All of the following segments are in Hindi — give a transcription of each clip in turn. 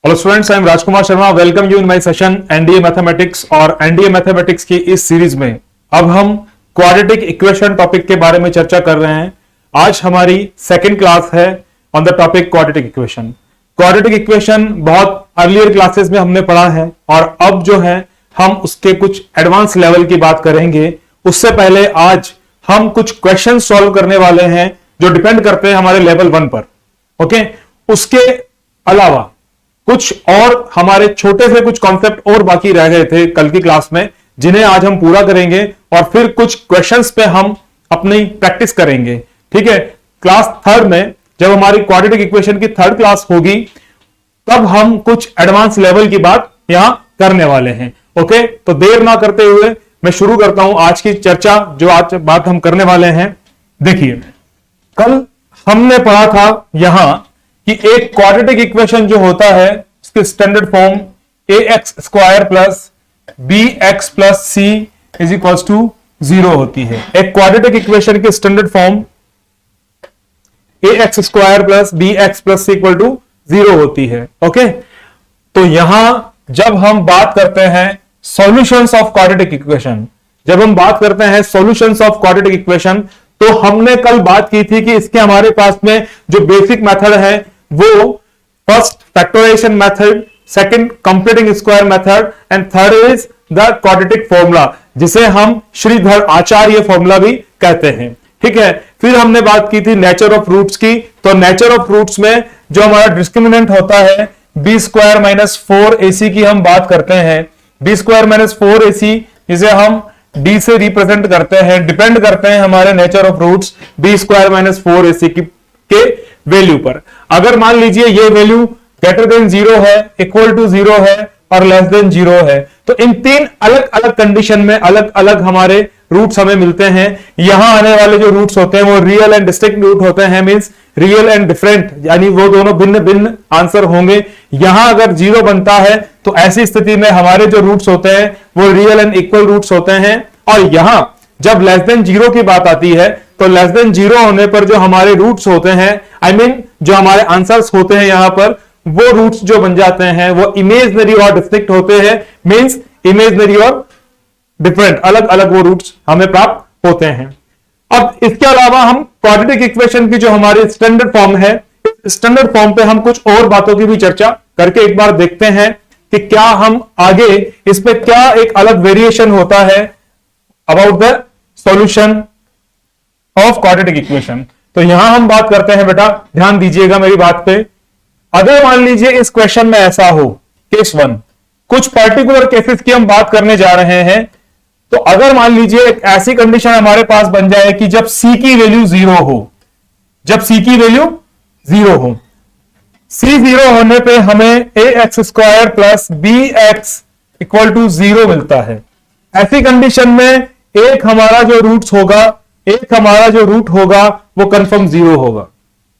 Hello students, I am Rajkumar Sharma. Welcome you in my session NDA mathematics. और एनडीए मैथमेटिक्स की इस सीरीज में अब हम क्वाड्रेटिक इक्वेशन टॉपिक के बारे में चर्चा कर रहे हैं। आज हमारी सेकंड क्लास है on the topic quadratic equation. Quadratic equation बहुत अर्लियर क्लासेस में हमने पढ़ा है और अब जो है हम उसके कुछ एडवांस लेवल की बात करेंगे। उससे पहले आज हम कुछ क्वेश्चन सॉल्व करने वाले हैं जो डिपेंड करते हैं हमारे लेवल 1 पर। ओके, उसके अलावा कुछ और हमारे छोटे से कुछ कॉन्सेप्ट और बाकी रह गए थे कल की क्लास में, जिन्हें आज हम पूरा करेंगे और फिर कुछ क्वेश्चंस पे हम अपनी प्रैक्टिस करेंगे। ठीक है, क्लास थर्ड में जब हमारी क्वाड्रेटिक इक्वेशन की थर्ड क्लास होगी तब हम कुछ एडवांस लेवल की बात यहां करने वाले हैं। ओके, तो देर ना करते हुए मैं शुरू करता हूं आज की चर्चा। जो आज बात हम करने वाले हैं, देखिए कल हमने पढ़ा था यहां कि एक क्वाड्रेटिक इक्वेशन जो होता है उसकी standard form ax² plus bx plus c is equal to 0 होती है। एक क्वाड्रेटिक इक्वेशन की standard form ax² plus bx plus c equal to 0 होती है। ओके, तो यहां जब हम बात करते हैं सॉल्यूशंस ऑफ क्वाड्रेटिक इक्वेशन, जब हम बात करते हैं सॉल्यूशंस ऑफ क्वाड्रेटिक इक्वेशन, तो हमने कल बात की थी कि इसके हमारे पास में जो बेसिक मेथड है वो first factorisation method, second completing square method and third is the quadratic formula, जिसे हम श्रीधर आचार्य फॉर्मूला भी कहते हैं। ठीक है, फिर हमने बात की थी नेचर ऑफ रूट्स की। तो नेचर ऑफ रूट्स में जो हमारा डिस्क्रिमिनेंट होता है b² माइनस 4ac की हम बात करते हैं। b² माइनस 4ac जिसे हम d से रिप्रेजेंट करते हैं, डिपेंड करते हैं हमारे nature of roots b² minus 4ac के वैल्यू पर। अगर मान लीजिए ये वैल्यू ग्रेटर देन 0 है, इक्वल टू 0 है और लेस देन 0 है, तो इन तीन अलग अलग कंडीशन में अलग अलग हमारे रूट्स हमें मिलते हैं। यहां आने वाले जो रूट्स होते हैं वो रियल एंड डिस्टिंक्ट रूट होते हैं, मींस रियल एंड डिफरेंट, यानी वो दोनों भिन्न भिन्न आंसर होंगे। यहां अगर 0 बनता है तो ऐसी स्थिति में हमारे जो रूट्स होते हैं वो रियल एंड इक्वल रूट्स होते हैं। और यहां जब लेस देन 0 की बात आती है तो लेस देन 0 होने पर जो हमारे रूट्स होते हैं, आई मीन जो हमारे आंसर्स होते हैं यहां पर, वो रूट्स जो बन जाते हैं वो इमेजनरी और डिस्टिंक्ट होते हैं, मींस इमेजनरी और डिफरेंट, अलग अलग वो रूट्स हमें प्राप्त होते हैं। अब इसके अलावा हम क्वाड्रेटिक इक्वेशन की जो हमारी स्टैंडर्ड फॉर्म है, स्टैंडर्ड फॉर्म पे हम कुछ और बातों की भी चर्चा करके एक बार देखते हैं कि क्या हम आगे इस पे क्या एक अलग वेरिएशन होता है about the solution of quadratic equation. तो यहां हम बात करते हैं, बेटा ध्यान दीजिएगा मेरी बात पे। अगर मान लीजिए इस क्वेश्चन में ऐसा हो, केस 1, कुछ पर्टिकुलर केसेस की हम बात करने जा रहे हैं। तो अगर मान लीजिए एक ऐसी कंडीशन हमारे पास बन जाए कि जब c की वैल्यू 0 हो, जब c की वैल्यू 0 हो, c 0 होने पे हमें ax² plus bx equal to 0 मिलता है। ऐसी कंडीशन में एक हमारा जो रूट होगा वो कंफर्म 0 होगा।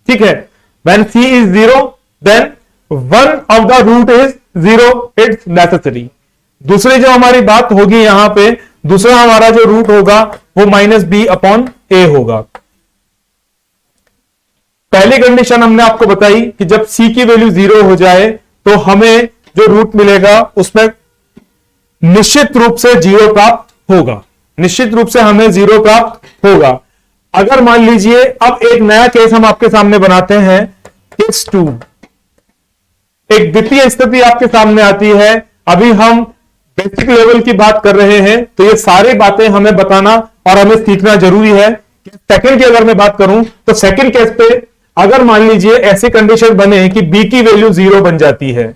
ठीक है, when c is 0 then one of the root is 0, it's necessary। दूसरी जो हमारी बात होगी यहां पे, दूसरा हमारा जो रूट होगा वो -b/a होगा। पहली कंडीशन हमने आपको बताई कि जब c की वैल्यू 0 हो जाए तो हमें जो रूट मिलेगा उसमें निश्चित रूप से 0 प्राप्त होगा, निश्चित रूप से हमें 0 प्राप्त होगा। अगर मान लीजिए अब एक नया केस हम आपके सामने बनाते हैं, केस 2, एक द्वितीय स्थिति आपके सामने आती है। अभी हम बेसिक लेवल की बात कर रहे हैं तो ये सारी बातें हमें बताना और हमें सीखना जरूरी है। सेकंड की अगर मैं बात करूं तो सेकंड केस पे अगर मान लीजिए ऐसी कंडीशन बने कि b की वैल्यू 0 बन जाती है,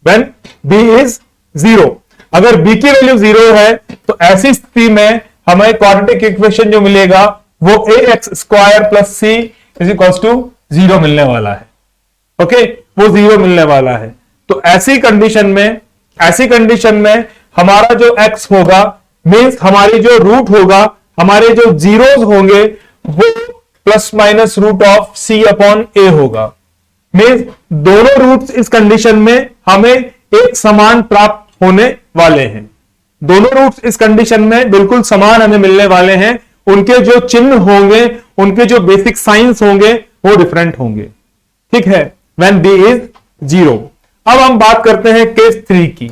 when b is 0, अगर b की वैल्यू 0 है तो ऐसी स्थिति में हमें क्वाड्रेटिक इक्वेशन जो मिलेगा वो ax² plus c is equal to 0 मिलने वाला है। ओके, वो 0 मिलने वाला है। तो ऐसी कंडीशन में हमारा जो x होगा, मींस हमारी जो रूट होगा, हमारे जो जीरोस होंगे वो plus minus root of c/a होगा। मींस दोनों रूट्स इस कंडीशन में हमें एक समान प्राप्त होने वाले हैं। दोनों रूट्स इस कंडीशन में बिल्कुल समान हमें मिलने वाले हैं। उनके जो चिन्ह होंगे, उनके जो बेसिक साइंस होंगे वो डिफरेंट होंगे। ठीक है, when b is 0। अब हम बात करते हैं केस 3 की,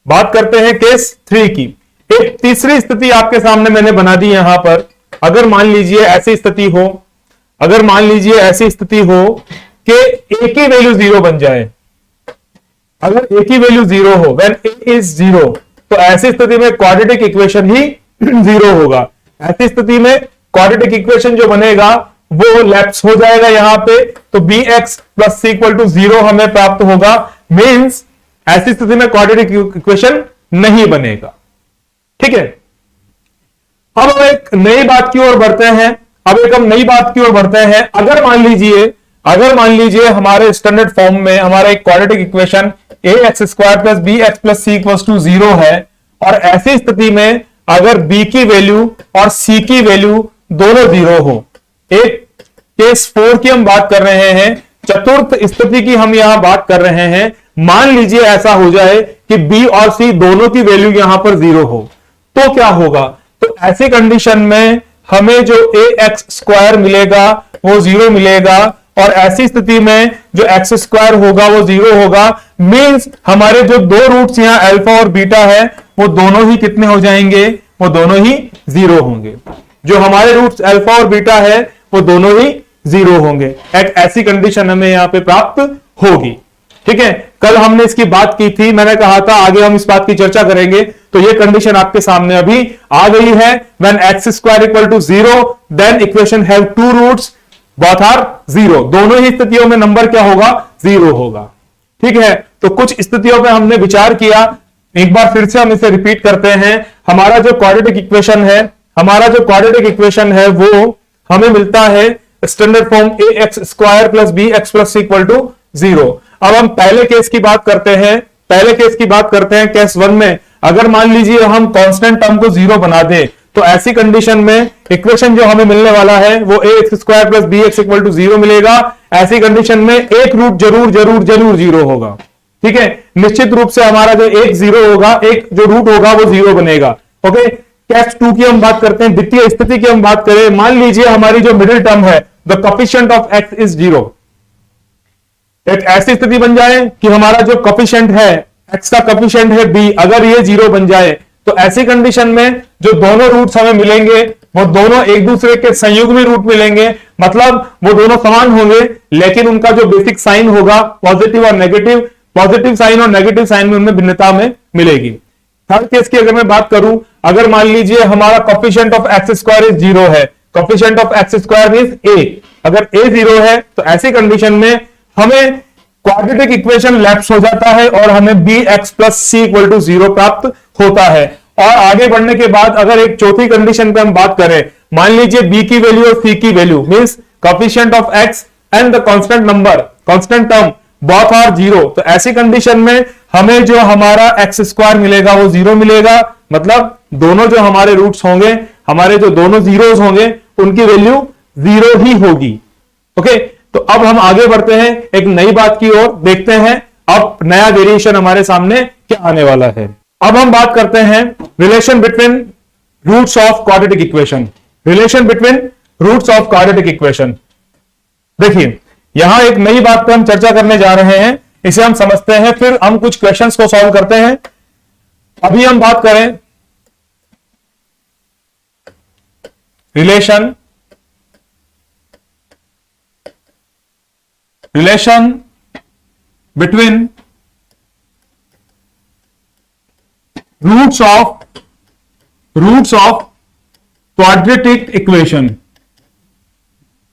बात करते हैं केस 3 की। एक तीसरी स्थिति आपके सामने मैंने बना दी यहां पर। अगर मान लीजिए ऐसी स्थिति हो, अगर मान लीजिए ऐसी स्थिति हो कि ए की वैल्यू 0 बन जाए, अगर ए की वैल्यू 0 हो, व्हेन ए इज 0, तो ऐसी स्थिति में क्वाड्रेटिक इक्वेशन ही 0 होगा। ऐसी स्थिति में क्वाड्रेटिक इक्वेशन जो बनेगा वो लैप्स हो जाएगा यहां पे, तो B x plus C equal to 0 हमें प्राप्त होगा। मींस ऐसी स्थिति में क्वाड्रेटिक इक्वेशन नहीं बनेगा। ठीक है, अब हम एक नई बात की ओर बढ़ते हैं। अगर मान लीजिए हमारे स्टैंडर्ड फॉर्म में हमारा एक quadratic equation A x square plus B x plus C equal to 0 है, और ऐसी स्थिति में अगर b की वैल्यू और c की वैल्यू दोनों 0 हो। एक केस 4 की हम बात कर रहे हैं, चतुर्थ स्थिति की हम यहां बात कर रहे हैं। मान लीजिए ऐसा हो जाए कि b और c दोनों की वैल्यू यहां पर 0 हो, तो क्या होगा? तो ऐसी कंडीशन में हमें जो ए एक्स स्क्वायर मिलेगा वो 0 मिलेगा, और ऐसी स्थिति में जो एक्स स्क्वायर होगा वो 0 होगा। मींस हमारे जो दो रूट्स यहां अल्फा और बीटा है वो दोनों ही कितने हो जाएंगे? वो दोनों ही 0 होंगे। जो हमारे रूट्स अल्फा और बीटा है वो दोनों ही 0 होंगे। एक ऐसी कंडीशन हमें यहां पे प्राप्त होगी। ठीक है, कल हमने इसकी बात की थी, मैंने कहा था आगे हम इस बात की चर्चा करेंगे। तो ये कंडीशन आपके सामने अभी आ गई है। When X square equal to 0 then equation have two roots both are 0। दोनों ही स्थितियों में नंबर क्या होगा? 0 होगा। ठीक है, तो कुछ स्थितियों पे हमने विचार किया, एक बार फिर से हम इसे रिपीट करते हैं। हमारा जो क्वाड्रेटिक इक्वेशन है वो हमें मिलता है standard form A x square plus B x plus C equal to 0। अब हम पहले केस की बात करते हैं। केस 1 में अगर मान लीजिए हम कांस्टेंट टर्म को 0 बना दें, तो ऐसी कंडीशन में इक्वेशन जो हमें मिलने वाला है वो a x square plus B x equal to 0 मिलेगा। ऐसी कंडीशन में एक रूट जरूर 0 होगा। ठीक है, निश्चित रूप से हमारा जो एक 0 होगा, एक जो रूट होगा वो 0 बनेगा। ओके, केस 2 की हम बात करते हैं, द्वितीय स्थिति की हम बात करें। मान लीजिए हमारी जो मिडिल टर्म है the coefficient of x is 0। एक ऐसी स्थिति बन जाए कि हमारा जो कोफिशिएंट है, एक्स का कोफिशिएंट है b, अगर ये 0 बन जाए, तो ऐसी कंडीशन में जो दोनों रूट्स हमें मिलेंगे वो दोनों एक दूसरे के संयुग्मी रूट मिलेंगे। मतलब वो दोनों समान होंगे, लेकिन उनका जो बेसिक साइन होगा पॉजिटिव और नेगेटिव, पॉजिटिव साइन और नेगेटिव साइन में उनमें भिन्नता में मिलेगी। थर्ड केस की अगर मैं बात करूं, अगर मान लीजिए हमारा coefficient of x square is 0 है, coefficient of x square is a, अगर a 0 है तो ऐसी कंडीशन में हमें क्वाड्रेटिक इक्वेशन लैप्स हो जाता है और हमें b x plus C equal to 0 प्राप्त होता है। और आगे बढ़ने के बाद अगर एक चौथी कंडीशन पे हम बात करें, मान लीजिए b की वैल्यू और c की value means coefficient of x and the constant term both are 0, तो ऐसी कंडीशन में हमें जो हमारा एक्स स्क्वायर मिलेगा वो 0 मिलेगा। मतलब दोनों जो हमारे रूट्स होंगे, हमारे जो दोनों जीरोस होंगे, उनकी वैल्यू 0 ही होगी। ओके, तो अब हम आगे बढ़ते हैं, एक नई बात की ओर देखते हैं। अब नया वेरिएशन हमारे सामने क्या आने वाला है। अब हम बात करते हैं relation between roots of quadratic equation. देखिए, यहां एक नई बात पर हम चर्चा करने जा रहे हैं, इसे हम समझते हैं, फिर हम कुछ क्वेश्चंस को सॉल्व करते हैं। अभी हम बात करें relation between roots of quadratic equation.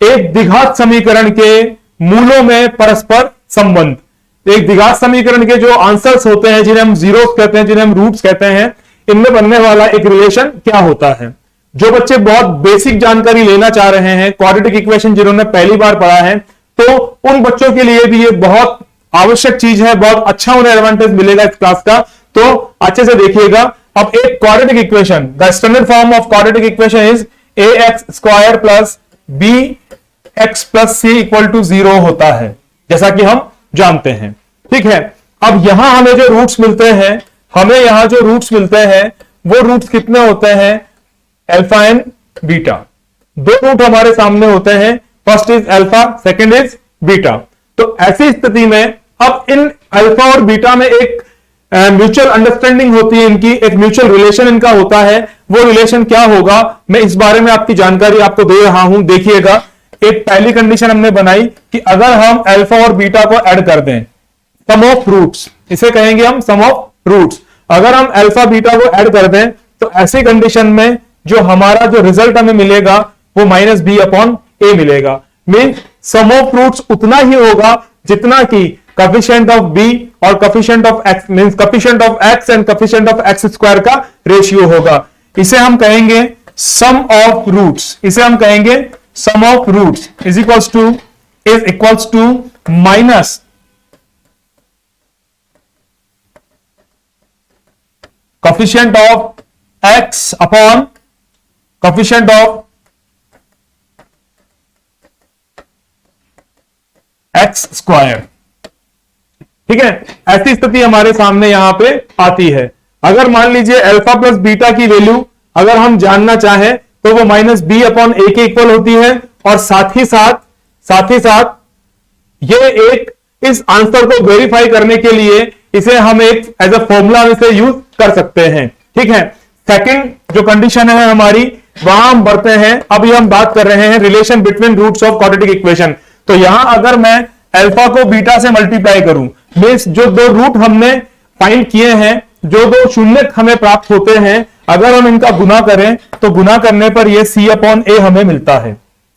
एक द्विघात समीकरण के मूलों में परस्पर संबंध। एक द्विघात समीकरण के जो आंसर्स होते हैं, जिन्हें हम जीरोस कहते हैं, जिन्हें हम रूट्स कहते हैं, इनमें बनने वाला एक रिलेशन क्या होता है। जो बच्चे बहुत बेसिक जानकारी लेना चाह रहे हैं, क्वाड्रेटिक इक्वेशन जिन्होंने पहली बार पढ़ा है, तो उन बच्चों के लिए भी ये बहुत आवश्यक चीज है, बहुत अच्छा उन्हें एडवांटेज मिलेगा इस क्लास का। तो अच्छे से देखिएगा। अब एक quadratic equation, the standard form of quadratic equation is a x square plus B x plus C equal to 0 होता है, जैसा कि हम जानते हैं। ठीक है, अब यहां हमें जो रूट्स मिलते हैं, वो रूट्स कितने होते हैं? Alpha and beta. दो रूट हमारे सामने होते हैं, first is alpha, second is beta. तो ऐसी स्थिति में अब इन अल्फा और बीटा में एक म्यूचुअल अंडरस्टैंडिंग होती है, इनकी एक म्यूचुअल रिलेशन इनका होता है। वो रिलेशन क्या होगा, मैं इस बारे में आपकी जानकारी आपको दे रहा हूं। देखिएगा, एक पहली कंडीशन हमने बनाई कि अगर हम अल्फा और बीटा को ऐड कर दें, सम ऑफ रूट्स, इसे कहेंगे हम सम ऑफ रूट्स। अगर हम अल्फा बीटा को ऐड कर दें तो ऐसी कंडीशन में जो हमारा जो रिजल्ट हमें मिलेगा वो माइनस बी अपॉन ए मिलेगा। मीन सम ऑफ रूट्स उतना ही होगा जितना कि कोएफिशिएंट ऑफ बी और coefficient of x, means coefficient of x and coefficient of x square का रेशियो होगा। इसे हम कहेंगे सम ऑफ रूट्स, इसे हम कहेंगे sum of roots is equals to minus coefficient of x upon coefficient of x square. ठीक है, ऐसी स्थिति हमारे सामने यहां पे आती है। अगर मान लीजिए अल्फा प्लस बीटा की वैल्यू अगर हम जानना चाहें तो वो माइनस बी अपॉन ए के इक्वल होती है, और साथ ही साथ ये एक इस आंसर को वेरीफाई करने के लिए इसे हम एक एज अ फॉर्मूला इसे यूज कर सकते हैं। ठीक है, सेकंड जो कंडीशन है हमारी वहां हम बढ़ते हैं। अभी हम बात कर रहे हैं relation between roots of quadratic equation. तो यहां अगर मैं अल्फा को बीटा से मल्टीप्लाई करूं, मींस जो दो रूट हमने फाइंड किए हैं, जो दो शून्य हमें प्राप्त होते हैं, अगर हम इनका गुना करें तो गुना करने पर यह सी अपॉन ए हमें मिलता है।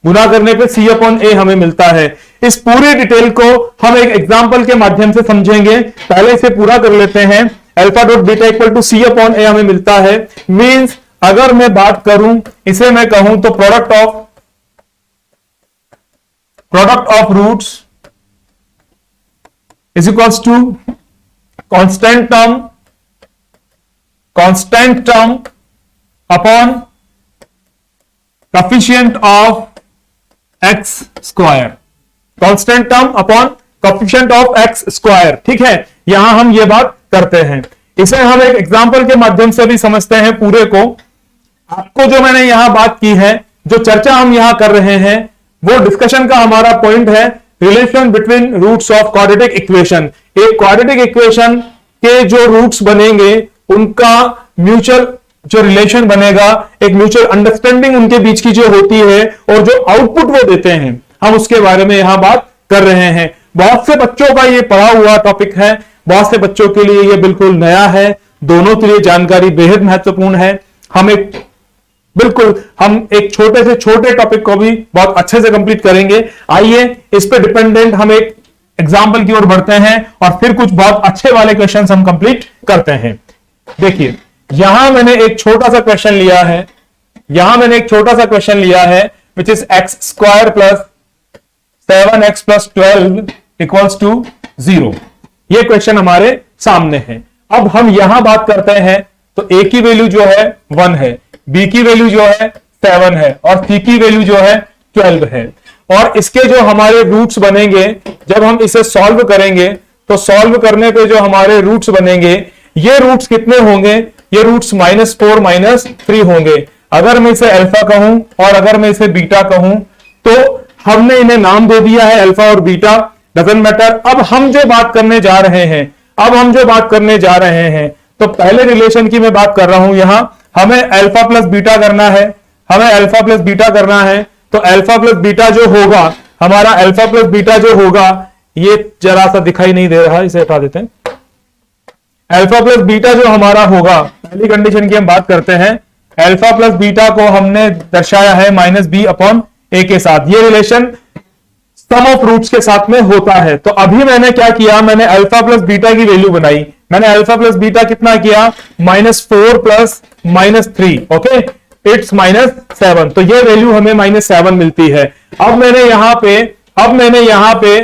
गुना करने पर सी अपॉन ए हमें मिलता है। इस पूरी डिटेल को हम एक एग्जांपल के माध्यम से समझेंगे। पहले इसे पूरा कर लेते हैं। Alpha dot beta equal to c upon a हमें मिलता है। मींस अगर मैं बात करूं, इसे मैं कहूं तो product of roots is equals to constant term upon coefficient of x square, constant term upon coefficient of x square. ठीक है, यहां हम ये बात करते हैं। इसे हम एक एग्जांपल के माध्यम से भी समझते हैं पूरे को। आपको जो मैंने यहां बात की है, जो चर्चा हम यहां कर रहे हैं, वो डिस्कशन का हमारा पॉइंट है relation between roots of quadratic equation. एक क्वाड्रेटिक इक्वेशन के जो रूट्स बनेंगे उनका म्यूचुअल जो रिलेशन बनेगा, एक म्यूचुअल अंडरस्टैंडिंग उनके बीच की जो होती है और जो आउटपुट वो देते हैं, हम उसके बारे में यहां बात कर रहे हैं। बहुत से बच्चों का ये पढ़ा हुआ टॉपिक है, बहुत से बच्चों के लिए ये बिल्कुल नया है। दोनों के लिए जानकारी बेहद महत्वपूर्ण है। हम एक छोटे से छोटे टॉपिक को भी बहुत अच्छे से कंप्लीट करेंगे। आइए इस पे डिपेंडेंट हम एक एग्जांपल की ओर बढ़ते हैं और फिर कुछ बहुत अच्छे वाले क्वेश्चंस हम कंप्लीट करते हैं। देखिए, यहां मैंने एक छोटा सा क्वेश्चन लिया है which is x square plus 7x plus 12 equals to 0। ये क्वेश्चन हमारे सामने है। अब हम यहां बात करते हैं तो a की वैल्यू जो है 1 है, b की वैल्यू जो है 7 है और c की वैल्यू जो है 12 है। और इसके जो हमारे रूट्स बनेंगे, जब हम इसे सॉल्व करेंगे तो सॉल्व करने पे जो हमारे रूट्स बनेंगे, ये रूट्स कितने होंगे? ये रूट्स -4 -3 होंगे। अगर मैं इसे अल्फा कहूं और अगर मैं इसे बीटा कहूं तो हमने इन्हें नाम दे दिया है अल्फा और बीटा, डजंट मैटर। अब हम जो बात करने जा रहे हैं तो पहले रिलेशन की मैं बात कर रहा हूं। यहां हमें अल्फा प्लस बीटा करना है, तो अल्फा प्लस बीटा जो होगा, हमारा अल्फा प्लस बीटा जो होगा, ये जरा सा दिखाई नहीं दे रहा, इसे हटा देते हैं। अल्फा प्लस बीटा जो हमारा होगा, पहली कंडीशन की हम बात करते हैं। अल्फा प्लस बीटा को हमने दर्शाया है -b अपॉन a के साथ। ये रिलेशन सम ऑफ रूट्स के साथ में होता है। तो अभी मैंने क्या किया, मैंने अल्फा प्लस बीटा की वैल्यू बनाई। मैंने अल्फा प्लस बीटा कितना किया, -4 प्लस -3, ओके, इट्स -7। तो ये वैल्यू हमें -7 मिलती है। अब मैंने यहां पे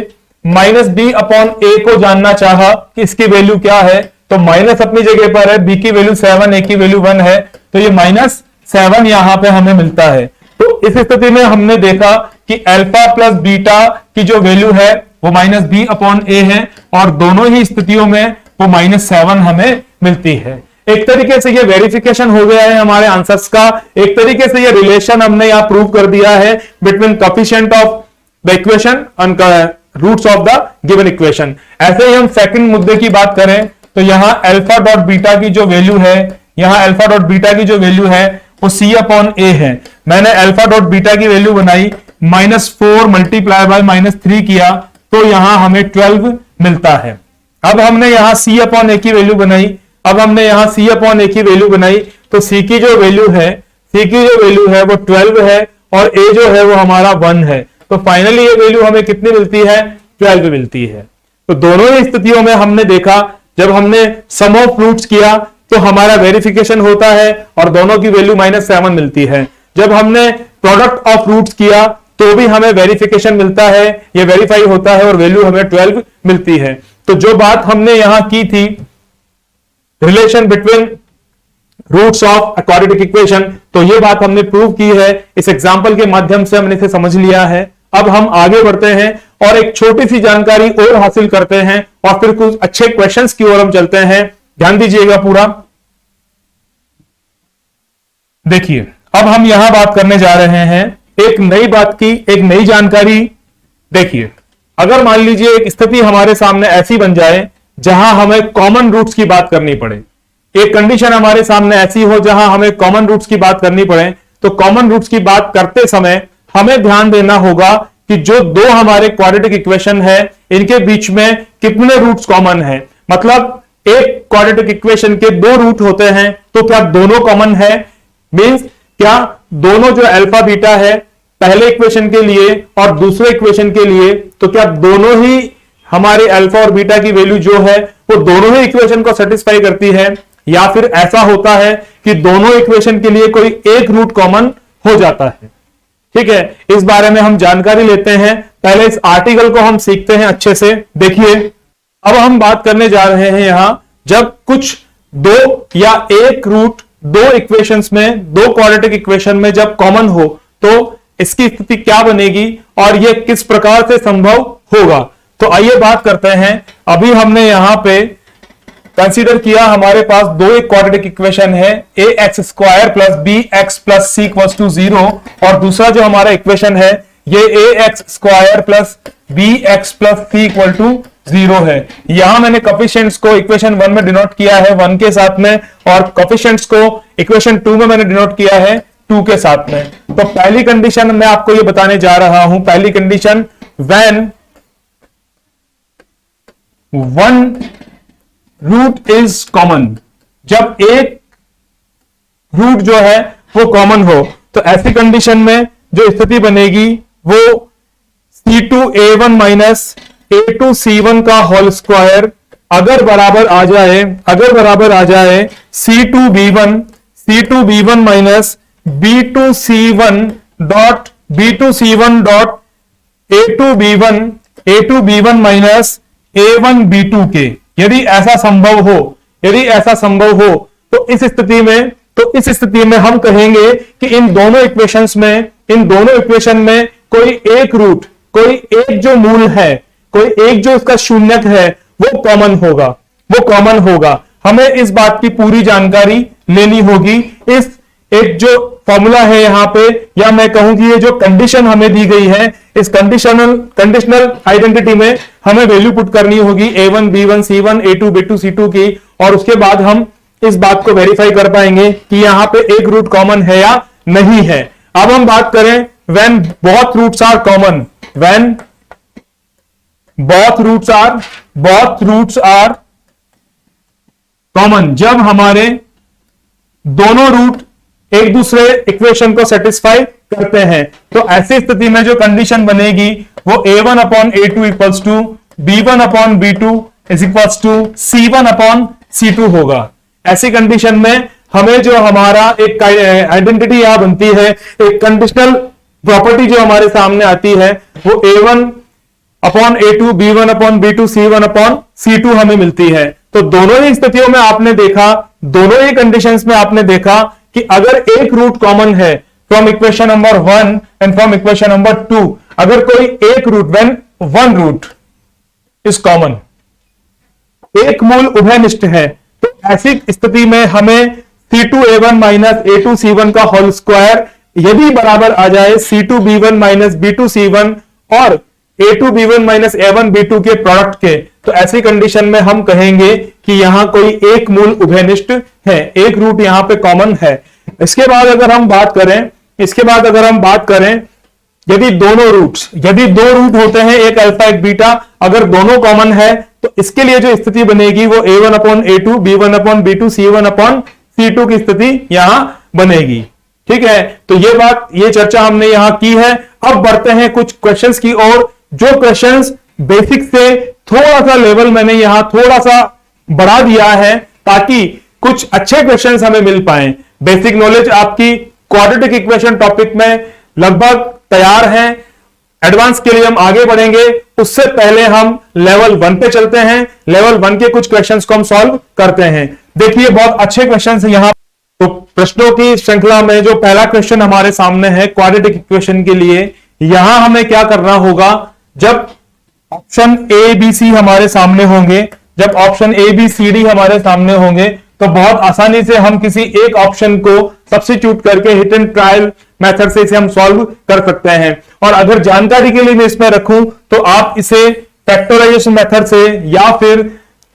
-b अपॉन a को जानना चाहा कि इसकी वैल्यू क्या है, तो माइनस अपनी जगह पर है, b की वैल्यू 7, a की वैल्यू 1 है, तो ये -7 यहां पे हमें मिलता है। तो इस स्थिति में हमने देखा कि अल्फा प्लस बीटा की जो वैल्यू है वो -b अपॉन a है और दोनों ही स्थितियों में वो -7 हमें मिलती है। एक तरीके से ये वेरिफिकेशन हो गया है हमारे आंसर्स का। एक तरीके से ये रिलेशन हमने यहां प्रूव कर दिया है between coefficient of the equation roots of the given equation. ऐसे ही हम सेकंड मुद्दे की बात करें तो यहां अल्फा डॉट बीटा की जो वैल्यू है, यहां अल्फा डॉट बीटा की जो वैल्यू है वो C अपॉन ए है। मैंने अल्फा डॉट बीटा की वैल्यू बनाई -4 मल्टीप्लाई बाय -3 किया तो यहां हमें 12 मिलता है। अब हमने यहां C अपॉन ए की वैल्यू बनाई, अब हमने यहां C अपॉन ए की वैल्यू बनाई तो C की जो वैल्यू है, C की जो वैल्यू है वो 12 है और A जो है वो हमारा 1 है। तो फाइनली ये वैल्यू हमें कितनी मिलती है, 12 मिलती है। तो दोनों ही स्थितियों में हमने देखा जब हमने सम ऑफ रूट्स किया तो हमारा वेरिफिकेशन होता है और दोनों की वैल्यू -7 मिलती है। जब हमने प्रोडक्ट ऑफ रूट्स किया तो भी हमें वेरिफिकेशन मिलता है, ये वेरीफाई होता है और वैल्यू हमें 12 मिलती है। तो जो बात हमने यहां की थी relation between roots of a quadratic equation, तो ये बात हमने प्रूव की है। इस एग्जांपल के माध्यम से हमने इसे समझ लिया है। अब हम आगे बढ़ते हैं और एक छोटी सी जानकारी और हासिल करते हैं और फिर कुछ अच्छे क्वेश्चंस की ओर हम चलते हैं। ध्यान दीजिएगा पूरा। देखिए अब हम यहां बात करने जा रहे हैं एक नई बात की, एक नई जानकारी। देखिए अगर मान लीजिए एक स्थिति हमारे सामने ऐसी बन जाए जहां हमें कॉमन रूट्स की बात करनी पड़े, एक कंडीशन हमारे सामने ऐसी हो जहां हमें कॉमन रूट्स की बात करनी पड़े, तो कॉमन रूट्स की बात करते समय हमें ध्यान देना होगा कि जो दो हमारे क्वाड्रेटिक इक्वेशन है इनके बीच में कितने रूट्स कॉमन है। मतलब एक क्वाड्रेटिक इक्वेशन के दो रूट होते हैं तो क्या दोनों कॉमन है, मींस क्या दोनों जो अल्फा बीटा है पहले इक्वेशन के लिए और दूसरे इक्वेशन के लिए, तो क्या दोनों ही हमारे अल्फा और बीटा की वैल्यू जो है वो दोनों ही इक्वेशन को सेटिस्फाई करती है, या फिर ऐसा होता है कि दोनों इक्वेशन के लिए कोई एक रूट कॉमन हो जाता है। ठीक है, इस बारे में हम जानकारी लेते हैं। पहले इस आर्टिकल को हम सीखते हैं अच्छे से। देखिए अब हम बात करने जा रहे हैं यहां जब कुछ दो या एक रूट दो इक्वेशंस में, दो क्वाड्रेटिक इक्वेशन में जब कॉमन हो तो इसकी स्थिति क्या बनेगी और यह किस प्रकार से संभव होगा। तो आइए बात करते हैं। अभी हमने यहां पे कंसीडर किया हमारे पास दो एक क्वाड्रेटिक इक्वेशन है, ax² plus bx plus c equals to 0, और दूसरा जो हमारा इक्वेशन है ये ax² plus bx plus c equal to 0 है। यहां मैंने कोफिशिएंट्स को इक्वेशन 1 में डिनोट किया है 1 के साथ में, और कोफिशिएंट्स को इक्वेशन 2 में मैंने डिनोट किया है 2 के साथ में। तो पहली कंडीशन मैं आपको ये बताने जा रहा हूं, पहली condition when one root is common, जब एक रूट जो है वो कॉमन हो, तो ऐसी कंडीशन में जो स्थिति बनेगी वो C2A1 माइनस A2C1 का होल स्क्वायर अगर बराबर आ जाए C2B1 minus B2C1 dot A2B1 minus A1B2 के। यदि ऐसा संभव हो तो इस स्थिति में हम कहेंगे कि इन दोनों इक्वेशन में कोई एक रूट, कोई एक जो मूल है, कोई एक जो इसका शून्यक है वो कॉमन होगा। हमें इस बात की पूरी जानकारी लेनी होगी। इस एक जो फॉर्मूला है यहां पे, या मैं कहूं कि ये जो कंडीशन हमें दी गई है, इस कंडीशनल आइडेंटिटी में हमें वैल्यू पुट करनी होगी A1 B1 C1 A2 B2 C2 की, और उसके बाद हम इस बात को वेरीफाई कर पाएंगे कि यहां पे एक रूट कॉमन है या नहीं है। अब हम बात करें when both roots are common, when both roots are common, जब हमारे दोनों रूट एक दूसरे इक्वेशन को सेटिस्फाई करते हैं, तो ऐसी स्थिति में जो कंडीशन बनेगी वो A1 upon A2 equals to B1 upon B2 is equals to C1 upon C2 होगा। ऐसी कंडीशन में हमें जो हमारा एक आइडेंटिटी यहां बनती है, एक कंडीशनल प्रॉपर्टी जो हमारे सामने आती है, वो A1 upon A2 B1 upon B2 C1 upon C2 हमें मिलती है। तो दोनों ही स्थितियों में आपने देखा, दोनों ही कंडीशंस में आपने देखा कि अगर एक रूट कॉमन है from equation number 1 and from equation number 2, अगर कोई एक root, when one root is common, एक मूल उभयनिष्ठ है, तो ऐसी स्थिति में हमें C2A1 माइनस A2C1 का होल स्क्वायर यदि बराबर आ जाए C2B1 माइनस B2C1 और A2B1 माइनस A1B2 के प्रोडक्ट के, तो ऐसी कंडीशन में हम कहेंगे कि यहां कोई एक मूल उभयनिष्ठ है, एक रूट यहां पे कॉमन है। इसके बाद अगर हम बात करें यदि दो रूट होते हैं, एक अल्फा एक बीटा, अगर दोनों कॉमन है तो इसके लिए जो स्थिति बनेगी वो A1/A2 B1/B2 C1/C2 की स्थिति यहां बनेगी। ठीक है, तो ये चर्चा हमने यहां की है। अब बढ़ते हैं कुछ क्वेश्चंस की ओर, जो क्वेश्चंस बेसिक से थोड़ा सा लेवल मैंने यहां थोड़ा सा बढ़ा दिया है ताकि कुछ अच्छे क्वेश्चंस हमें मिल पाए। बेसिक नॉलेज आपकी क्वाड्रेटिक इक्वेशन टॉपिक में लगभग तैयार है। एडवांस के लिए हम आगे बढ़ेंगे, उससे पहले हम लेवल 1 पे चलते हैं। लेवल 1 के कुछ क्वेश्चंस को हम सॉल्व करते हैं। देखिए बहुत अच्छे क्वेश्चंस यहां, तो प्रश्नों की श्रृंखला में जो पहला क्वेश्चन हमारे सामने है क्वाड्रेटिक इक्वेशन के लिए, यहां हमें क्या करना होगा, जब ऑप्शन ए बी सी हमारे सामने होंगे, जब option A B C D हमारे सामने होंगे, तो बहुत आसानी से हम किसी एक ऑप्शन को सब्स्टिट्यूट करके हिट एंड ट्रायल मेथड से इसे हम सॉल्व कर सकते हैं। और अगर जानकारी के लिए मैं इसमें रखूं तो आप इसे फैक्टराइजेशन मेथड से या फिर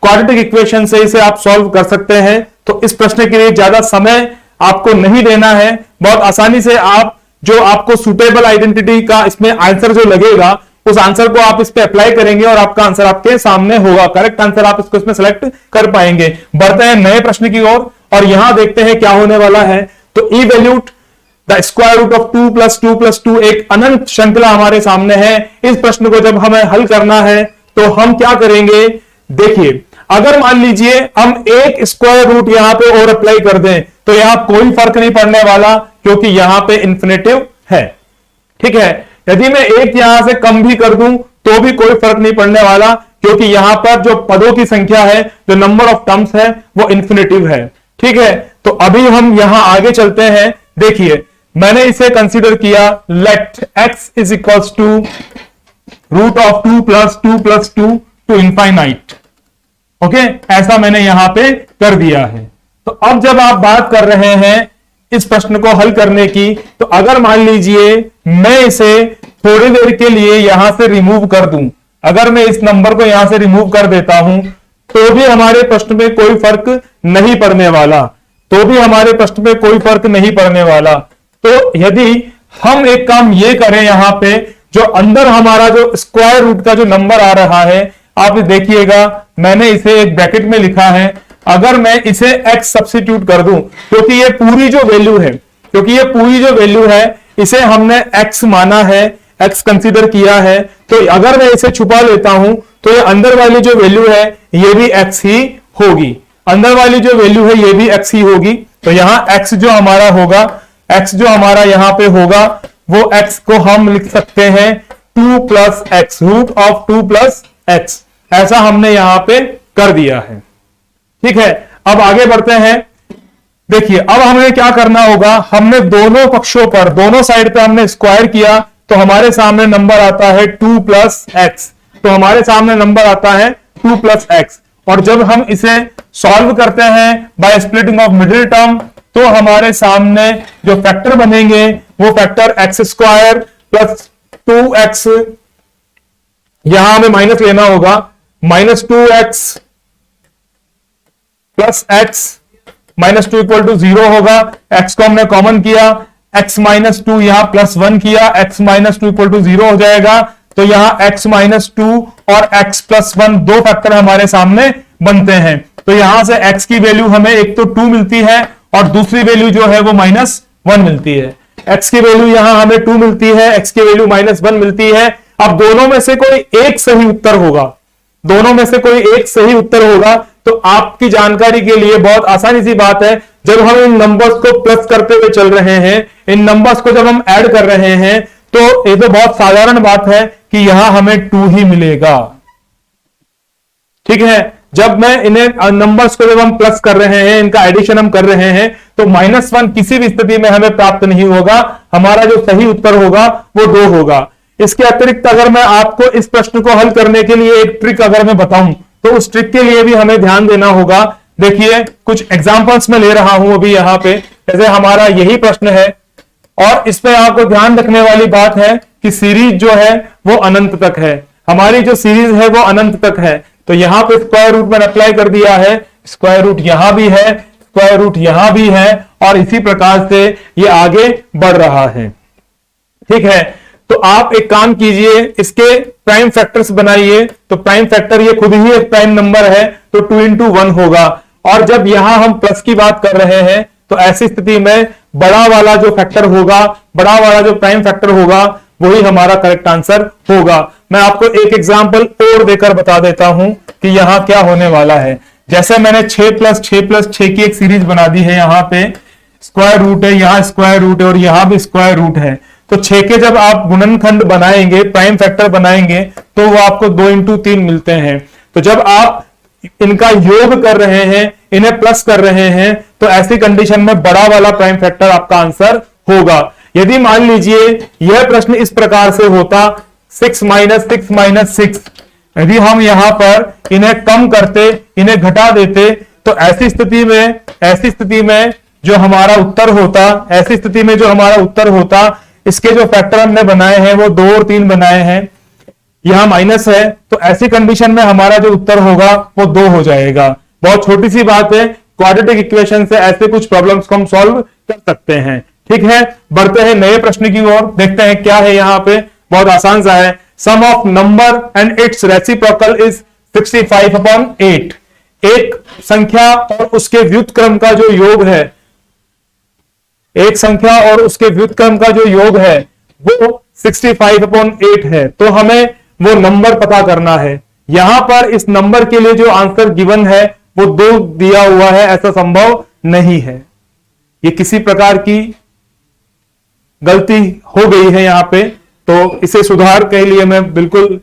क्वाड्रेटिक इक्वेशन से इसे आप सॉल्व कर सकते हैं। तो इस प्रश्न के लिए ज्यादा समय आपको नहीं देना है, बहुत आसानी से आप जो आपको सुटेबल आइडेंटिटी का इसमें आंसर जो लगेगा उस आंसर को आप इस पे अप्लाई करेंगे और आपका आंसर आपके सामने होगा, करेक्ट आंसर आप इसको इसमें सेलेक्ट कर पाएंगे। बढ़ते हैं नए प्रश्न की ओर और यहां देखते हैं क्या होने वाला है। तो evaluate the square root of 2 + 2 + 2, एक अनंत श्रृंखला हमारे सामने है। इस प्रश्न को जब हमें हल करना है तो हम क्या करेंगे, देखिए अगर मान लीजिए हम एक स्क्वायर रूट यहां पे और अप्लाई कर दें तो यहां कोई फर्क नहीं पड़ने वाला क्योंकि यहां पे इंफिनिटिव है। ठीक है, यदि मैं एक यहां से कम भी कर दूं तो भी कोई फर्क नहीं पड़ने वाला क्योंकि यहां पर जो पदों की संख्या है, जो नंबर ऑफ टर्म्स है, वो इंफिनिटिव है। ठीक है, तो अभी हम यहां आगे चलते हैं। देखिए मैंने इसे कंसीडर किया, let x is equals to root of 2 + 2 + 2 to infinite. Okay, ऐसा मैंने यहां पे कर दिया है। तो अब जब आप बात कर रहे हैं इस प्रश्न को हल करने की, तो अगर मान लीजिए मैं इसे थोड़ी देर के लिए यहां से रिमूव कर दूं, अगर मैं इस नंबर को यहां से रिमूव कर देता हूं तो भी हमारे प्रश्न में कोई फर्क नहीं पड़ने वाला, तो यदि हम एक काम ये करें, यहां पे जो अंदर हमारा जो स्क्वायर रूट का जो नंबर आ रहा है, आप देखिएगा मैंने इसे एक ब्रैकेट में लिखा है। अगर मैं इसे x सब्स्टिट्यूट कर दूं, क्योंकि ये पूरी जो वैल्यू है इसे हमने x माना है, x कंसीडर किया है, तो अगर मैं इसे छुपा लेता हूं तो ये अंदर वाली जो वैल्यू है ये भी x ही होगी, तो यहां x जो हमारा यहां पे होगा वो x को हम लिख सकते हैं 2 + x, रूट ऑफ 2 + x, ऐसा हमने यहां पे कर दिया है। ठीक है, अब आगे बढ़ते हैं। देखिए अब हमें क्या करना होगा, हमने दोनों पक्षों पर, दोनों साइड पे हमने स्क्वायर किया तो हमारे सामने नंबर आता है 2 + x, और जब हम इसे सॉल्व करते हैं by splitting of middle term तो हमारे सामने जो फैक्टर बनेंगे वो फैक्टर x² + 2x, यहां हमें माइनस लेना होगा, -2x + x -2 = 0 होगा। x को हमने कॉमन किया, x - 2 यहां +1 किया, x - 2 = 0 हो जाएगा। तो यहां x - 2 और x + 1 दो फैक्टर हमारे सामने बनते हैं। तो यहां से x की वैल्यू हमें एक तो 2 मिलती है और दूसरी वैल्यू जो है वो -1 मिलती है। x की वैल्यू यहां हमें 2 मिलती है, x की वैल्यू -1 मिलती है। अब दोनों में से कोई एक सही उत्तर होगा, तो आपकी जानकारी के लिए बहुत आसानी सी बात है, जब हम इन नंबर्स को प्लस करते हुए चल रहे हैं, इन नंबर्स को जब हम ऐड कर रहे हैं, तो ये तो बहुत साधारण बात है कि यहां हमें 2 ही मिलेगा। ठीक है, जब मैं इन्हें नंबर्स को जब हम प्लस कर रहे हैं, इनका एडिशन हम कर रहे हैं, तो -1 किसी भी स्थिति में हमें प्राप्त नहीं होगा, हमारा जो सही उत्तर होगा वो 2 होगा। इसके अतिरिक्त अगर मैं आपको इस प्रश्न को हल करने के लिए एक ट्रिक अगर मैं बताऊं तो उस ट्रिक के लिए भी हमें ध्यान देना होगा। देखिए कुछ एग्जांपल्स में ले रहा हूं अभी यहां पे, जैसे हमारा यही प्रश्न है और इसमें आपको ध्यान रखने वाली बात है कि सीरीज जो है वो अनंत तक है, हमारी जो सीरीज है वो अनंत तक है। तो यहां पे स्क्वायर रूट मैंने अप्लाई कर दिया है, स्क्वायर रूट यहां भी है, स्क्वायर रूट यहां भी है, और इसी प्रकार से ये आगे बढ़ रहा है। ठीक है, तो आप एक काम कीजिए, इसके प्राइम फैक्टर्स बनाइए। तो प्राइम फैक्टर ये खुद ही एक प्राइम नंबर है, तो 2 into 1 होगा। और जब यहां हम प्लस की बात कर रहे हैं तो ऐसी स्थिति में बड़ा वाला जो फैक्टर होगा, बड़ा वाला जो प्राइम फैक्टर होगा, वही हमारा करेक्ट आंसर होगा। मैं आपको एक एग्जांपल और देकर बता देता हूं कि यहां क्या होने वाला है। जैसे मैंने 6 + 6 + 6 की एक सीरीज बना दी है, यहां पे स्क्वायर रूट है, यहां स्क्वायर रूट है और यहां भी स्क्वायर रूट है। तो 6 के जब आप गुणनखंड बनाएंगे, प्राइम फैक्टर बनाएंगे, तो वो आपको 2 into 3 मिलते हैं। तो जब आप इनका योग कर रहे हैं, इन्हें प्लस कर रहे हैं, तो ऐसी कंडीशन में बड़ा वाला प्राइम फैक्टर आपका आंसर होगा। यदि मान लीजिए यह प्रश्न इस प्रकार से होता 6 - 6 - 6, यदि हम यहां पर इन्हें कम करते, इन्हें घटा देते, तो ऐसी स्थिति में जो हमारा उत्तर होता, इसके जो फैक्टर हमने बनाए हैं वो 2 और 3 बनाए हैं, यहां माइनस है, तो ऐसी कंडीशन में हमारा जो उत्तर होगा वो 2 हो जाएगा। बहुत छोटी सी बात है, क्वाड्रेटिक इक्वेशन से ऐसे कुछ प्रॉब्लम्स को हम सॉल्व कर सकते हैं। ठीक है, बढ़ते हैं नए प्रश्न की ओर, देखते हैं क्या है यहां पे। बहुत आसान सा है। Sum of number and its reciprocal is 65/8। एक संख्या और उसके व्युत्क्रम का जो योग है, एक संख्या और उसके व्युत्क्रम का जो योग है वो 65/8 है। तो हमें वो नंबर पता करना है। यहां पर इस नंबर के लिए जो आंसर गिवन है वो 2 दिया हुआ है, ऐसा संभव नहीं है। ये किसी प्रकार की गलती हो गई है यहां पे, तो इसे सुधार के लिए मैं बिल्कुल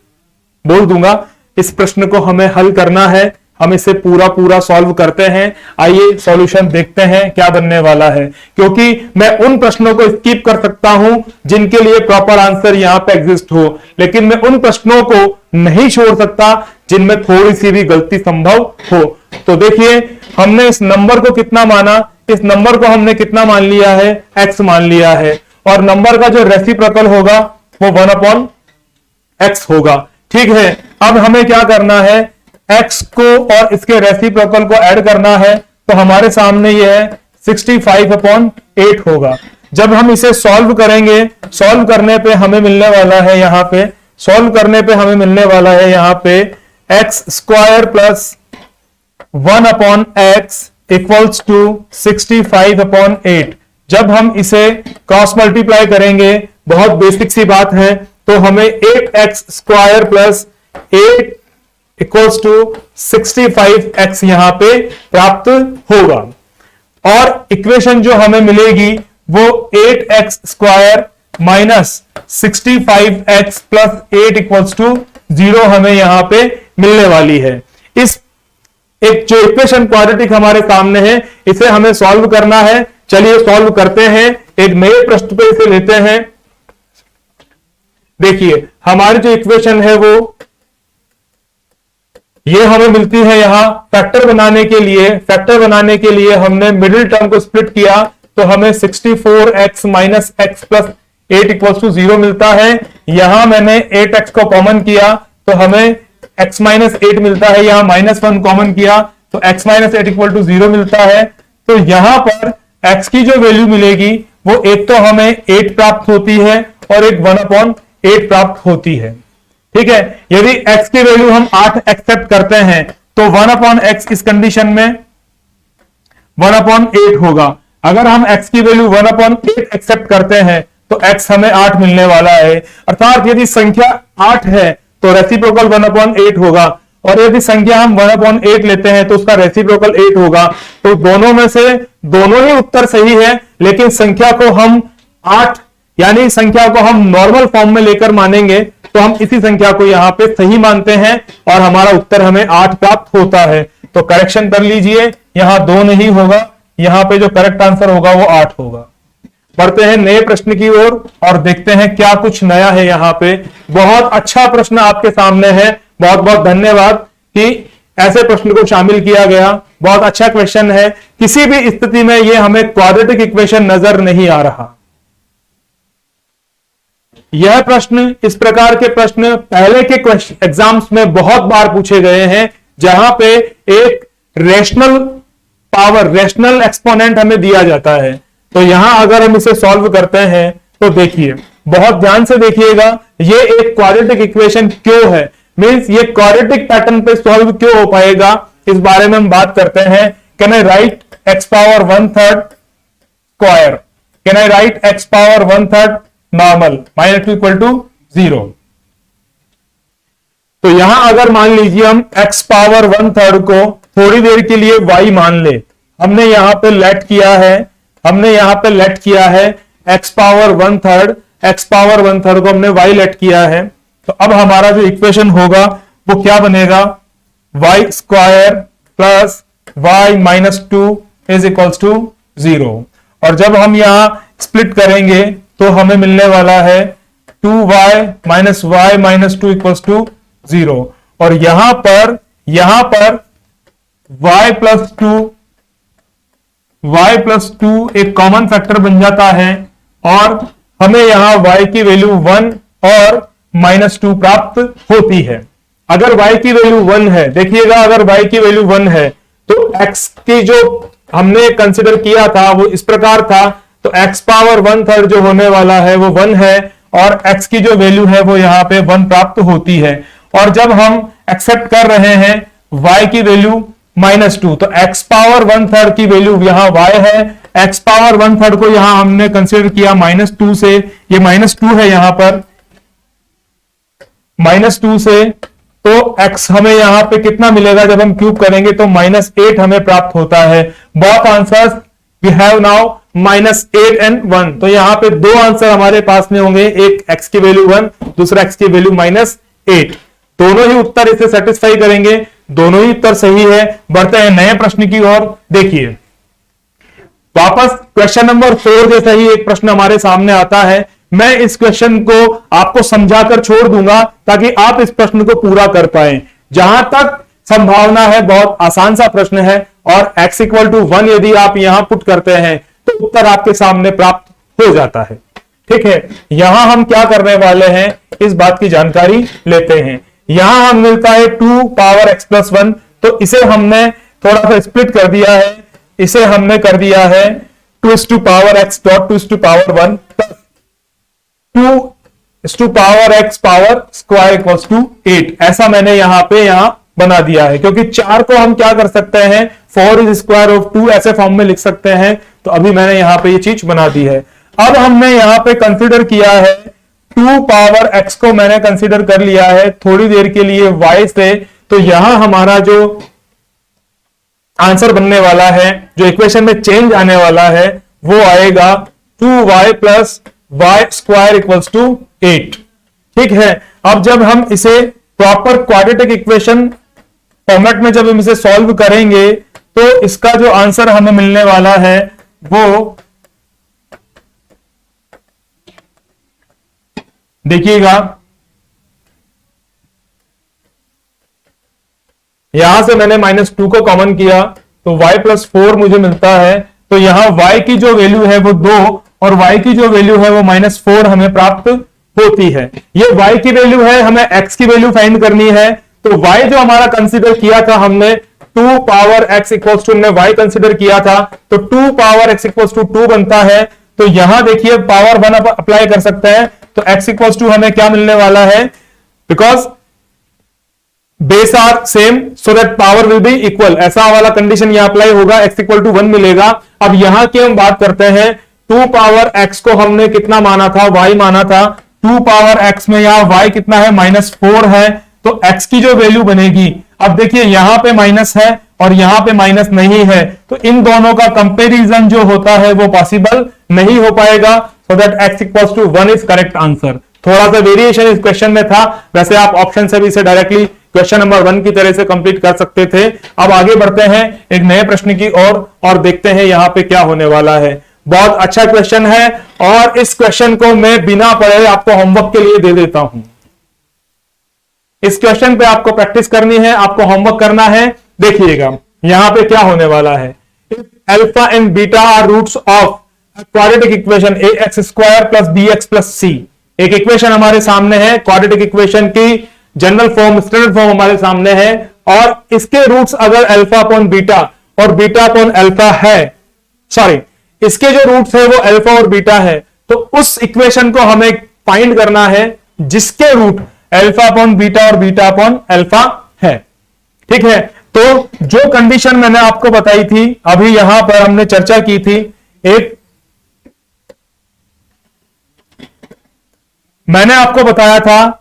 बोल दूंगा। इस प्रश्न को हमें हल करना है, हम इसे पूरा सॉल्व करते हैं। आइए सॉल्यूशन देखते हैं क्या बनने वाला है, क्योंकि मैं उन प्रश्नों को स्किप कर सकता हूं जिनके लिए प्रॉपर आंसर यहां पे एग्जिस्ट हो, लेकिन मैं उन प्रश्नों को नहीं छोड़ सकता जिनमें थोड़ी सी भी गलती संभव हो। तो देखिए, हमने इस नंबर को कितना माना, इस नंबर को हमने कितना मान लिया है, x मान लिया है, और नंबर का जो रेसिप्रोकल होगा वो 1/x होगा। ठीक है, अब हमें क्या करना है, x को और इसके रेसिप्रोकल को ऐड करना है। तो हमारे सामने ये है 65/8 होगा। जब हम इसे सॉल्व करेंगे, सॉल्व करने पे हमें मिलने वाला है यहां पे, x² + 1/x = 65/8। जब हम इसे क्रॉस मल्टीप्लाई करेंगे, बहुत बेसिक सी बात है, तो हमें 8x² + 8 = 65x यहां पे प्राप्त होगा। और इक्वेशन जो हमें मिलेगी वो 8x² - 65x + 8 = 0 हमें यहां पे मिलने वाली है। इस एक जो इक्वेशन क्वाड्रेटिक हमारे सामने है, इसे हमें सॉल्व करना है। चलिए सॉल्व करते हैं, एक नए प्रश्न पे इसे लेते हैं। देखिए, हमारी जो इक्वेशन है वो ये हमें मिलती है। यहां फैक्टर बनाने के लिए हमने मिडिल टर्म को स्प्लिट किया, तो हमें 64x - x + 8 = 0 मिलता है। यहां मैंने 8x को कॉमन किया तो हमें x - 8 मिलता है, यहां -1 कॉमन किया तो x - 8 = 0 मिलता है। तो यहां पर x की जो वैल्यू मिलेगी वो एक तो हमें 8 प्राप्त होती है और एक 1/8 प्राप्त होती है। ठीक है, यदि x की वैल्यू हम 8 एक्सेप्ट करते हैं तो 1/x इस कंडीशन में 1/8 होगा। अगर हम x की वैल्यू 1/8 एक्सेप्ट करते हैं तो x हमें 8 मिलने वाला है। अर्थात यदि संख्या 8 है तो रेसिप्रोकल 1/8 होगा, और यदि संख्या हम 1/8 लेते हैं तो उसका रेसिप्रोकल 8 होगा। तो दोनों में से दोनों ही उत्तर सही है, लेकिन संख्या को हम 8 यानी संख्या को हम नॉर्मल फॉर्म में लेकर मानेंगे तो हम इसी संख्या को यहां पे सही मानते हैं और हमारा उत्तर हमें 8 प्राप्त होता है। तो करेक्शन कर लीजिए, यहां 2 नहीं होगा, यहां पे जो करेक्ट आंसर होगा वो 8 होगा। बढ़ते हैं नए प्रश्न की ओर और देखते हैं क्या कुछ नया है यहां पे। बहुत अच्छा प्रश्न आपके सामने है, बहुत बहुत धन्यवाद कि ऐसे प्रश्न को शामिल किया गया। बहुत अच्छा क्वेश्चन है। किसी भी स्थिति में ये हमें क्वाड्रेटिक इक्वेशन नजर नहीं आ रहा। यह प्रश्न, इस प्रकार के प्रश्न पहले के एग्जाम्स में बहुत बार पूछे गए हैं, जहां पे एक रेशनल पावर, रेशनल एक्सपोनेंट हमें दिया जाता है। तो यहां अगर हम इसे सॉल्व करते हैं तो देखिए, बहुत ध्यान से देखिएगा, ये एक क्वाड्रेटिक इक्वेशन क्यों है, मींस ये क्वाड्रेटिक पैटर्न पे सॉल्व क्यों हो पाएगा, इस बारे में हम बात करते हैं। Can I write x power 1/3 square, can I write x power 1/3 normal minus equal to 0। तो यहां अगर मान लीजिए हम x पावर 1/3 को थोड़ी देर के लिए y मान ले, हमने यहां पे लेट किया है, हमने यहां पे लेट किया है x पावर 1/3, x पावर 1/3 को हमने y लेट किया है। तो अब हमारा जो इक्वेशन होगा वो क्या बनेगा, y square plus y minus 2 is equals to 0। और जब हम यहां स्प्लिट करेंगे तो हमें मिलने वाला है 2y माइनस 2 इक्वल्स टू 0। और यहां पर y प्लस 2 एक कॉमन फैक्टर बन जाता है और हमें यहां y की वैल्यू 1 और -2 प्राप्त होती है। अगर y की वैल्यू 1 है, देखिएगा, अगर y की वैल्यू 1 है तो x की जो हमने कंसिडर किया था वो इस प्रकार था, तो x पावर 1/3 जो होने वाला है वो 1 है और x की जो वैल्यू है वो यहां पे 1 प्राप्त होती है। और जब हम एक्सेप्ट कर रहे हैं y की वैल्यू -2, तो x पावर 1/3 की वैल्यू यहां y है, x पावर 1/3 को यहां हमने कंसिडर किया -2 से, ये -2 है यहां पर, -2 से, तो x हमें यहां पे कितना मिलेगा, जब हम क्यूब करेंगे तो -8 हमें प्राप्त होता है। Both answers we have now -8 and 1। तो यहां पे दो आंसर हमारे पास में होंगे, एक x की वैल्यू 1, दूसरा x की वैल्यू -8। दोनों ही उत्तर इसे सेटिस्फाई करेंगे, दोनों ही उत्तर सही है। बढ़ते हैं नए प्रश्न की ओर। देखिए, वापस क्वेश्चन नंबर 4 जैसा ही एक प्रश्न हमारे सामने आता है। मैं इस क्वेश्चन को आपको समझाकर छोड़ दूंगा ताकि आप इस प्रश्न को पूरा कर पाए। जहां तक संभावना है बहुत आसान सा प्रश्न है और x इक्वल टू 1 यदि आप यहां पुट करते हैं तो उत्तर आपके सामने प्राप्त हो जाता है। ठीक है, यहां हम क्या करने वाले हैं, इस बात की जानकारी लेते हैं। यहां हम मिलता है 2 पावर x प्लस 1, तो इसे हमने थोड़ा सा स्प्लिट कर दिया है, इसे हमने कर दिया है 2 power x dot 2 power 1 plus 2 power x power square equals to 8। ऐसा मैंने यहां बना दिया है, क्योंकि 4 को हम क्या कर सकते हैं, 4 इज स्क्वायर ऑफ 2 ऐसे फॉर्म में लिख सकते हैं। तो अभी मैंने यहां पे ये चीज बना दी है। अब हमने यहां पे कंसीडर किया है 2 पावर x को मैंने कंसीडर कर लिया है थोड़ी देर के लिए y से। तो यहां हमारा जो आंसर बनने वाला है, जो इक्वेशन में चेंज आने वाला है, वो आएगा 2y plus y square equals to 8। ठीक है, अब जब हम इसे प्रॉपर क्वाड्रेटिक इक्वेशन फॉर्मेट में जब हम इसे सॉल्व करेंगे तो इसका जो आंसर हमें मिलने वाला है वो देखिएगा, यहां से मैंने -2 को कॉमन किया तो y प्लस 4 मुझे मिलता है। तो यहां y की जो वैल्यू है वो 2 और y की जो वैल्यू है वो -4 हमें प्राप्त होती है। ये y की वैल्यू है, हमें x की वैल्यू फाइंड करनी है। तो y जो हमारा कंसीडर किया था हमने 2 पावर x इक्वल्स टू, हमने y कंसीडर किया था तो 2 पावर x इक्वल्स टू 2 बनता है। तो यहां देखिए पावर 1 अप्लाई कर सकते हैं, तो x इक्वल्स टू हमें क्या मिलने वाला है, because base are same so that power will be equal, ऐसा वाला कंडीशन यहां अप्लाई होगा, x इक्वल टू 1 मिलेगा। अब यहां की हम बात करते हैं, 2 पावर x को हमने कितना माना था, y माना था। 2 पावर x में यहां y कितना है, -4 है, तो x की जो वैल्यू बनेगी, अब देखिए यहां पे माइनस है और यहां पे माइनस नहीं है, तो इन दोनों का कंपैरिजन जो होता है वो पॉसिबल नहीं हो पाएगा। So that x equals to 1 is correct answer. थोड़ा सा वेरिएशन इस क्वेश्चन में था, वैसे आप ऑप्शन से भी इसे डायरेक्टली क्वेश्चन नंबर 1 की तरह से कंप्लीट कर सकते थे। अब आगे बढ़ते हैं एक नए प्रश्न की ओर और देखते हैं यहां पे क्या होने वाला है। बहुत अच्छा क्वेश्चन है और इस क्वेश्चन को मैं बिना पढ़े आपको होमवर्क के लिए दे देता हूं। इस क्वेश्चन पे आपको प्रैक्टिस करनी है, आपको होमवर्क करना है। देखिएगा यहां पे क्या होने वाला है, if alpha and beta are roots of quadratic equation ax square plus bx plus c, एक इक्वेशन हमारे सामने है, क्वाड्रेटिक इक्वेशन की जनरल फॉर्म, स्टैंडर्ड फॉर्म हमारे सामने है, और इसके रूट्स अगर अल्फा अपॉन बीटा और बीटा अपॉन अल्फा है, सॉरी इसके जो रूट्स है वो अल्फा और बीटा है, तो उस इक्वेशन को हमें फाइंड करना है जिसके रूट अल्फा अपॉन बीटा और बीटा अपॉन अल्फा है। ठीक है, तो जो कंडीशन मैंने आपको बताई थी, अभी यहां पर हमने चर्चा की थी, एक मैंने आपको बताया था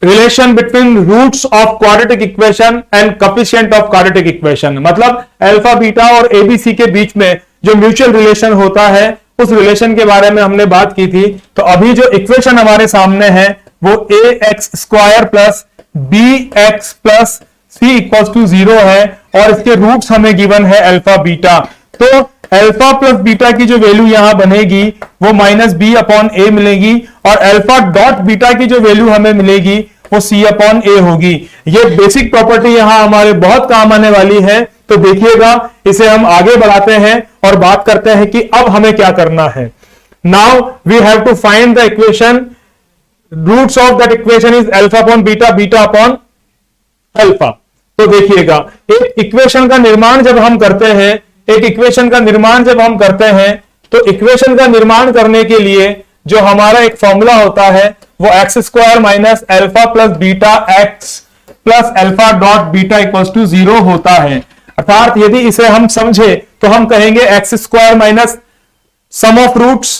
relation between roots of quadratic equation and coefficient of quadratic equation, मतलब अल्फा बीटा और एबीसी के बीच में जो म्यूचुअल रिलेशन होता है उस रिलेशन के बारे में हमने बात की थी। तो अभी जो इक्वेशन हमारे सामने है वो a x square plus B x plus c equals to 0 है, और इसके रूट्स हमें गिवन है अल्फा बीटा। तो अल्फा प्लस बीटा की जो वैल्यू यहां बनेगी वो माइनस बी अपॉन ए मिलेगी, और अल्फा डॉट बीटा की जो वैल्यू हमें मिलेगी वो सी अपॉन ए होगी। ये बेसिक प्रॉपर्टी यहां हमारे बहुत काम आने वाली है, तो देखिएगा इसे हम आगे बढ़ाते हैं और बात करते हैं कि अब हमें क्या करना है। Now we have to find the equation, roots of that equation is alpha upon beta, beta upon alpha. तो देखिएगा एक इक्वेशन का निर्माण जब हम करते हैं, एक इक्वेशन का निर्माण जब हम करते हैं, तो इक्वेशन का निर्माण करने के लिए जो हमारा एक फॉर्मूला होता है वो x square minus alpha plus beta x plus alpha dot beta equals to 0 होता है। अर्थात यदि इसे हम समझे तो हम कहेंगे x square minus sum of roots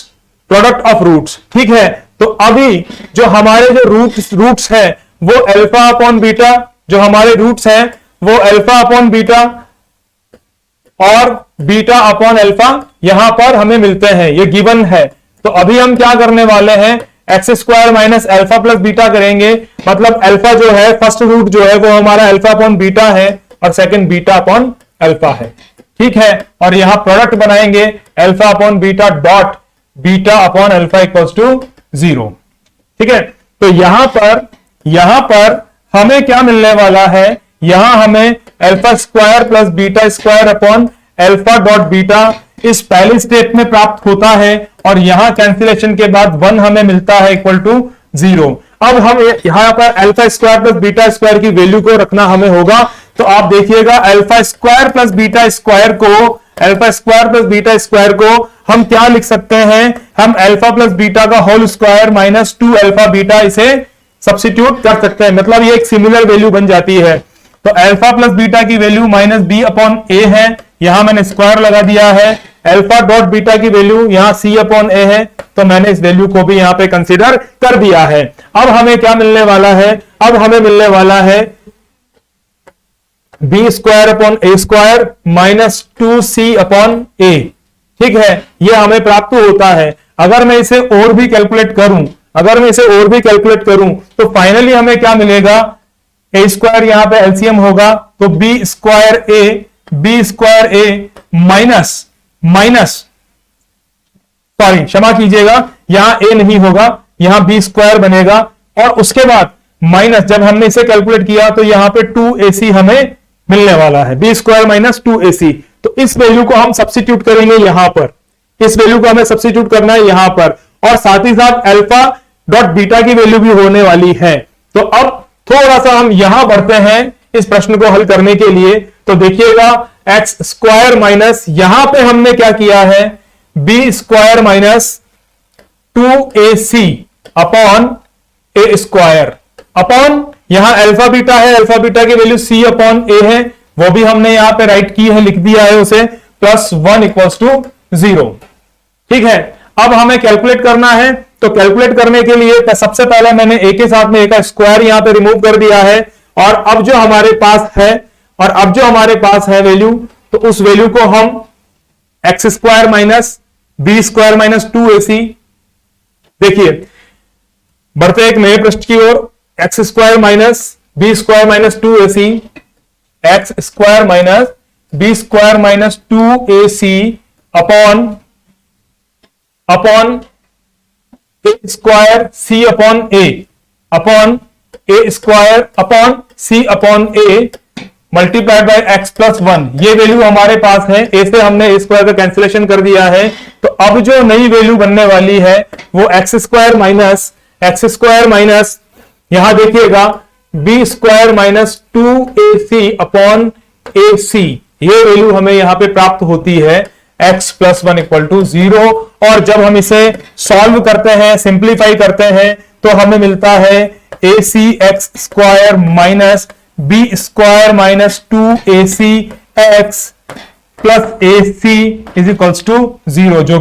product of roots. ठीक है, तो अभी जो हमारे जो रूट्स है वो अल्फा अपॉन बीटा, जो हमारे रूट्स हैं वो अल्फा अपॉन बीटा और बीटा अपॉन अल्फा यहां पर हमें मिलते हैं, ये गिवन है। तो अभी हम क्या करने वाले हैं, x square minus alpha plus beta करेंगे, मतलब अल्फा जो है फर्स्ट रूट जो है वो हमारा अल्फा अपॉन बीटा है और सेकंड बीटा अपॉन अल्फा है। ठीक है, और यहां प्रोडक्ट बनाएंगे alpha upon beta dot beta upon alpha equals to 0। ठीक है, तो यहां पर हमें क्या मिलने वाला है, यहां हमें alpha square plus beta square upon alpha dot beta इस पहले स्टेप में प्राप्त होता है, और यहां कैंसिलेशन के बाद 1 हमें मिलता है इक्वल टू 0। अब हम यहां पर alpha square plus beta square की वैल्यू को रखना हमें होगा। तो आप देखिएगा alpha square plus beta square को, alpha square plus beta square को हम क्या लिख सकते हैं, हम अल्फा प्लस बीटा का whole square minus 2 alpha beta इसे सब्स्टिट्यूट कर सकते हैं, मतलब ये एक सिमिलर वैल्यू बन जाती है। तो अल्फा प्लस बीटा की value minus B upon a है, यहां मैंने स्क्वायर लगा दिया है। अल्फा डॉट बीटा की वैल्यू यहां सी अपॉन ए है, तो मैंने इस वैल्यू को भी यहां पे कंसीडर कर दिया है। अब हमें क्या मिलने वाला है, अब हमें मिलने वाला है b square upon a square minus 2c upon ए। ठीक है, यह हमें प्राप्त होता है। अगर मैं इसे और भी कैलकुलेट करूं, तो फाइनली हमें क्या मिलेगा, ए स्क्वायर यहां पे एलसीएम होगा, तो बी स्क्वायर ए माइनस सॉरी क्षमा कीजिएगा, यहां ए नहीं होगा, यहां बी स्क्वायर बनेगा, और उसके बाद माइनस जब हमने इसे कैलकुलेट किया तो यहां पे 2ac हमें मिलने वाला है, बी स्क्वायर माइनस 2ac। तो इस वैल्यू को हम सब्स्टिट्यूट करेंगे यहां पर, इस वैल्यू को हमें सब्स्टिट्यूट करना है यहां पर, और साथ ही साथ अल्फा डॉट बीटा की वैल्यू भी होने वाली है। तो अब थोड़ा सा हम यहां बढ़ते हैं इस प्रश्न को हल करने के लिए। तो देखिएगा एक्स स्क्वायर माइनस, यहां पे हमने क्या किया है, b square minus 2ac upon a square upon, यहां अल्फा बीटा है, अल्फा बीटा की वैल्यू c अपॉन ए है, वो भी हमने यहां पे राइट की है, लिख दिया है उसे, प्लस 1 इक्वल्स टू 0। ठीक है, अब हमें कैलकुलेट करना है, तो कैलकुलेट करने के लिए सबसे पहले मैंने ए के साथ में ए का स्क्वायर यहां पे रिमूव कर दिया है, और अब जो हमारे पास है वैल्यू, तो उस वैल्यू को हम x square minus b square minus 2ac, देखिए बढ़ते एक नए पृष्ठ की ओर, x square minus b square minus 2ac, x square minus b square minus 2ac upon a square c upon a upon a square upon c upon a multiplied by x plus 1। ये वैल्यू हमारे पास है, ए से हमने ए स्क्वायर का कैंसिलेशन कर दिया है, तो अब जो नई वैल्यू बनने वाली है वो एक्स स्क्वायर माइनस यहां देखिएगा b square minus 2ac upon ac, ये वैल्यू हमें यहां पे प्राप्त होती है x प्लस 1 इक्वल टू 0। और जब हम इसे सॉल्व करते हैं, सिंप्लीफाई करते हैं, तो हमें मिलता है ac x square minus b square minus 2ac x plus ac is equals to 0, जो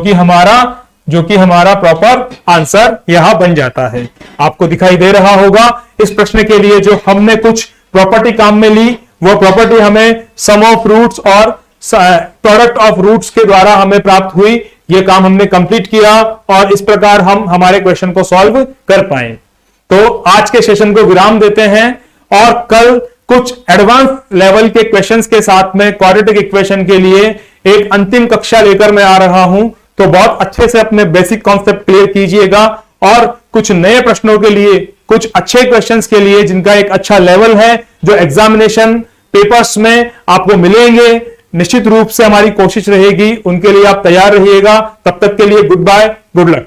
कि हमारा प्रॉपर आंसर यहां बन जाता है। आपको दिखाई दे रहा होगा इस प्रश्न के लिए जो हमने कुछ प्रॉपर्टी काम में ली, वो प्रॉपर्टी हमें सम ऑफ रूट्स और प्रोडक्ट ऑफ रूट्स के द्वारा हमें प्राप्त हुई। ये काम हमने कंप्लीट किया और इस प्रकार हम हमारे क्वेश्चन को सॉल्व कर पाए। तो आज के सेशन को विराम देते हैं और कल कुछ एडवांस लेवल के क्वेश्चंस के साथ में क्वाड्रेटिक इक्वेशन के लिए एक अंतिम कक्षा लेकर मैं आ रहा हूं। तो बहुत अच्छे से अपने बेसिक कॉन्सेप्ट क्लियर कीजिएगा और कुछ नए प्रश्नों के लिए, कुछ अच्छे क्वेश्चंस के लिए जिनका एक अच्छा लेवल है, जो एग्जामिनेशन पेपर्स में आपको मिलेंगे, निश्चित रूप से हमारी कोशिश रहेगी उनके लिए आप तैयार रहिएगा। तब तक के लिए गुड बाय, गुड लक।